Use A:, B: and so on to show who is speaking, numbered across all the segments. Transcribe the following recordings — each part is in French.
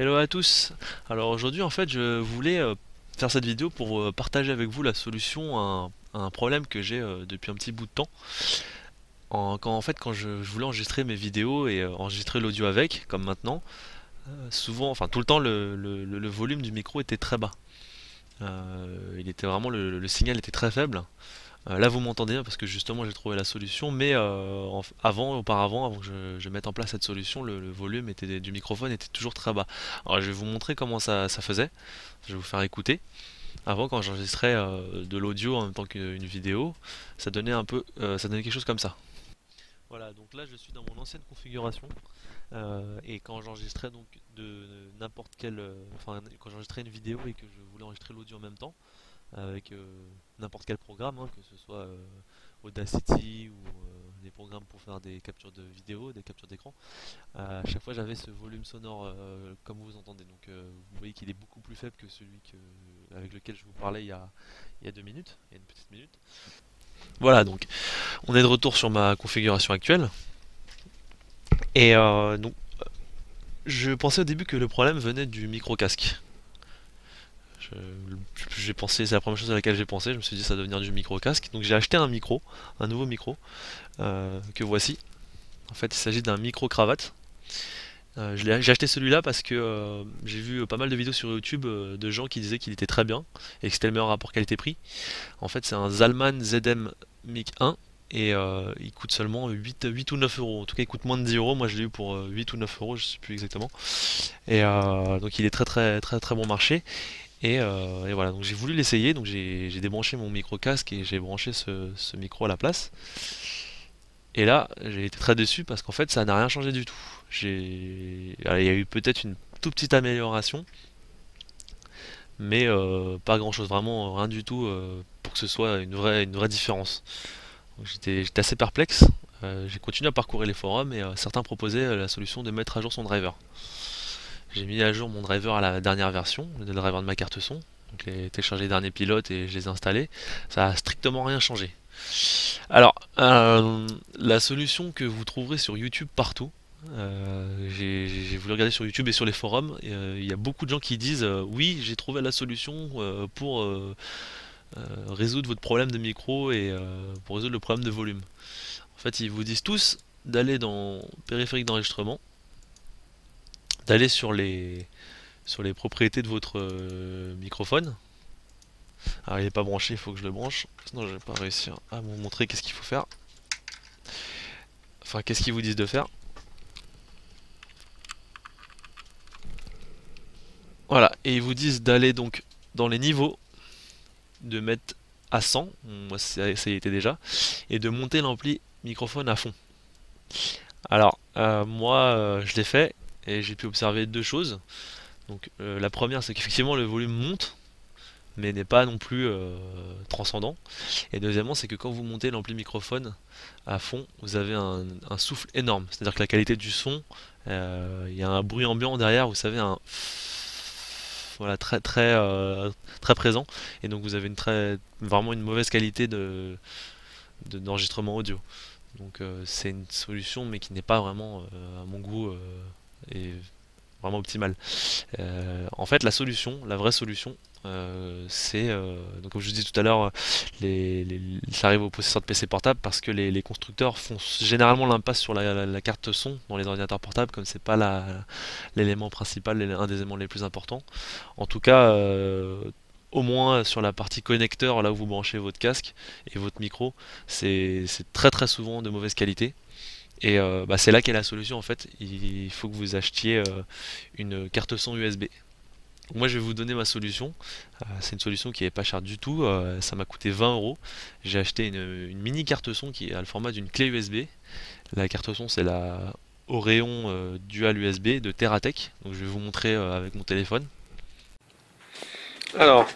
A: Hello à tous. Alors aujourd'hui en fait je voulais faire cette vidéo pour partager avec vous la solution à un problème que j'ai depuis un petit bout de temps. Quand je voulais enregistrer mes vidéos et enregistrer l'audio avec, comme maintenant, souvent, enfin tout le temps le volume du micro était très bas. Il était vraiment le signal était très faible. Là vous m'entendez bien parce que justement j'ai trouvé la solution, mais auparavant, avant que je mette en place cette solution, le volume du microphone était toujours très bas. Alors je vais vous montrer comment ça faisait, je vais vous faire écouter. Avant quand j'enregistrais de l'audio en même temps qu'une vidéo, ça donnait quelque chose comme ça. Voilà, donc là je suis dans mon ancienne configuration et quand j'enregistrais donc de n'importe quel, quand j'enregistrais une vidéo et que je voulais enregistrer l'audio en même temps, avec n'importe quel programme, hein, que ce soit Audacity ou des programmes pour faire des captures de vidéo, des captures d'écran. À chaque fois j'avais ce volume sonore comme vous entendez. Donc vous voyez qu'il est beaucoup plus faible que avec lequel je vous parlais il y a 2 minutes, il y a une petite minute. Voilà, donc on est de retour sur ma configuration actuelle. Et donc je pensais au début que le problème venait du micro casque. Je- J'ai pensé, c'est la première chose à laquelle j'ai pensé. Je me suis dit ça doit venir du micro casque. Donc j'ai acheté un micro, un nouveau micro que voici. En fait, il s'agit d'un micro cravate. J'ai acheté celui-là parce que j'ai vu pas mal de vidéos sur YouTube de gens qui disaient qu'il était très bien et que c'était le meilleur rapport qualité-prix. En fait, c'est un Zalman ZM Mic 1 et il coûte seulement 8 ou 9 euros. En tout cas, il coûte moins de 10 euros. Moi, je l'ai eu pour 8 ou 9 euros, je sais plus exactement. Et donc, il est très très très très bon marché. Et voilà, donc j'ai voulu l'essayer, donc j'ai débranché mon micro casque et j'ai branché ce micro à la place. Et là, j'ai été très déçu parce qu'en fait, ça n'a rien changé du tout. Alors, il y a eu peut-être une toute petite amélioration, mais pas grand-chose, vraiment rien du tout pour que ce soit une vraie différence. Donc, j'étais assez perplexe. J'ai continué à parcourir les forums et certains proposaient la solution de mettre à jour son driver. J'ai mis à jour mon driver à la dernière version, le driver de ma carte son. Donc j'ai téléchargé les derniers pilotes et je les ai installés. Ça a strictement rien changé. Alors, la solution que vous trouverez sur YouTube partout, j'ai voulu regarder sur YouTube et sur les forums, il y a beaucoup de gens qui disent oui, j'ai trouvé la solution pour résoudre votre problème de micro et pour résoudre le problème de volume. En fait, ils vous disent tous d'aller dans périphérique d'enregistrement, d'aller sur les propriétés de votre microphone. Alors il n'est pas branché, il faut que je le branche, sinon je vais pas réussir à vous montrer qu'est-ce qu'il faut faire. Enfin, qu'est-ce qu'ils vous disent de faire. Voilà, et ils vous disent d'aller donc dans les niveaux, de mettre à 100, moi ça y était déjà, et de monter l'ampli microphone à fond. Alors, moi je l'ai fait, et j'ai pu observer deux choses. Donc la première c'est qu'effectivement le volume monte, mais n'est pas non plus transcendant. Et deuxièmement, c'est que quand vous montez l'ampli microphone à fond, vous avez un souffle énorme. C'est-à-dire que la qualité du son, il y a un bruit ambiant derrière, vous savez, un voilà très présent. Et donc vous avez vraiment une mauvaise qualité d'enregistrement audio. Donc c'est une solution, mais qui n'est pas vraiment à mon goût et vraiment optimale. En fait, la vraie solution, c'est donc comme je vous dis tout à l'heure, ça arrive aux possesseurs de PC portables parce que les constructeurs font généralement l'impasse sur la carte son dans les ordinateurs portables, comme c'est pas l'élément principal, un des éléments les plus importants. En tout cas, au moins sur la partie connecteur, là où vous branchez votre casque et votre micro, c'est très très souvent de mauvaise qualité. Et bah, c'est là qu'est la solution en fait. Il faut que vous achetiez une carte son USB. Donc moi je vais vous donner ma solution. C'est une solution qui est pas chère du tout. Ça m'a coûté 20 euros. J'ai acheté une mini carte son qui a le format d'une clé USB. La carte son c'est la Oreon Dual USB de Teratech. Donc je vais vous montrer avec mon téléphone. Alors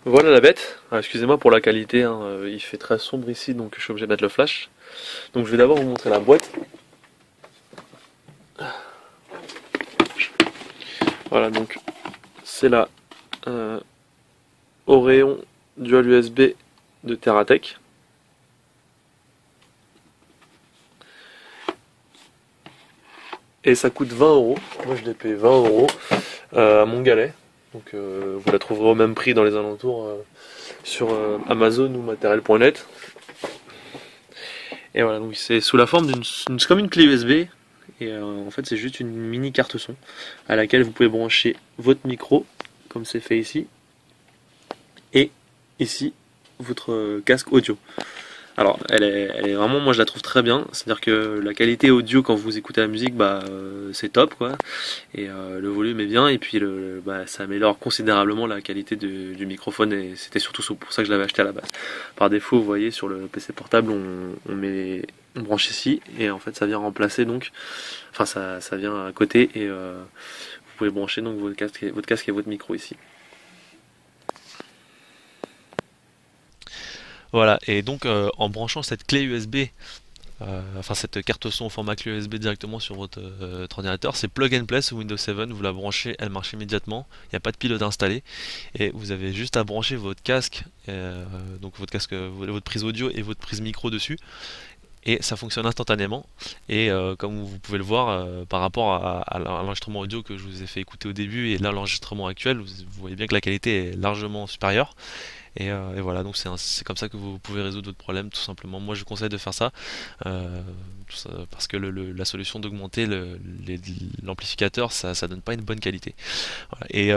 A: voilà la bête. Excusez-moi pour la qualité, hein, il fait très sombre ici donc je suis obligé de mettre le flash. Donc je vais d'abord vous montrer la boîte. Voilà, donc c'est la Oreon Dual USB de Teratech. et ça coûte 20 euros. Moi je l'ai payé 20 euros à Montgalais. Donc vous la trouverez au même prix dans les alentours sur Amazon ou matériel.net. Et voilà, donc c'est sous la forme c'est comme une clé USB. Et en fait c'est juste une mini carte son à laquelle vous pouvez brancher votre micro, comme c'est fait ici, et ici votre casque audio. Alors elle est vraiment, moi je la trouve très bien, c'est-à-dire que la qualité audio quand vous écoutez la musique, c'est top quoi, et le volume est bien, et puis ça améliore considérablement la qualité du microphone, et c'était surtout pour ça que je l'avais acheté à la base. Par défaut, vous voyez sur le PC portable on branche ici, et en fait ça vient remplacer, donc enfin ça vient à côté, et vous pouvez brancher donc votre casque et votre micro ici. Voilà, et donc en branchant cette clé USB, enfin cette carte son au format clé USB directement sur votre ordinateur, c'est plug and play sous Windows 7, vous la branchez, elle marche immédiatement, il n'y a pas de pilote installé, et vous avez juste à brancher votre casque, donc votre casque, votre prise audio et votre prise micro dessus, et ça fonctionne instantanément. Et comme vous pouvez le voir, par rapport à l'enregistrement audio que je vous ai fait écouter au début et là l'enregistrement actuel, vous voyez bien que la qualité est largement supérieure. Et voilà, donc c'est comme ça que vous pouvez résoudre votre problème tout simplement. Moi je vous conseille de faire ça, parce que la solution d'augmenter l'amplificateur, ça donne pas une bonne qualité. Voilà. Et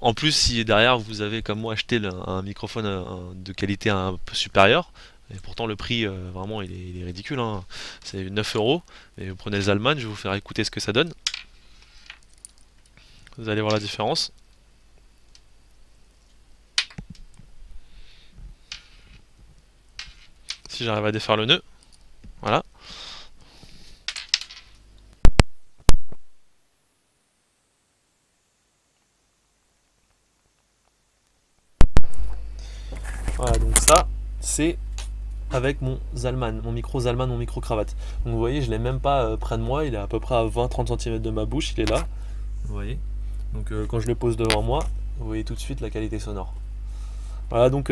A: en plus, si derrière vous avez comme moi acheté un microphone de qualité un peu supérieure, et pourtant le prix vraiment il est ridicule, hein. C'est 9 euros, et vous prenez le Zalman, je vais vous faire écouter ce que ça donne. Vous allez voir la différence. Si j'arrive à défaire le nœud, voilà. Voilà, donc ça, c'est avec mon Zalman, mon micro Zalman, mon micro cravate. Donc vous voyez, je l'ai même pas près de moi, il est à peu près à 20-30 cm de ma bouche, il est là. Vous voyez. Donc quand je le pose devant moi, vous voyez tout de suite la qualité sonore. Voilà, donc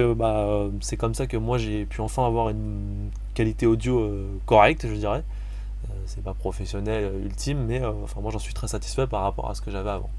A: c'est comme ça que moi j'ai pu enfin avoir une qualité audio correcte, je dirais. C'est pas professionnel ultime, mais enfin moi j'en suis très satisfait par rapport à ce que j'avais avant.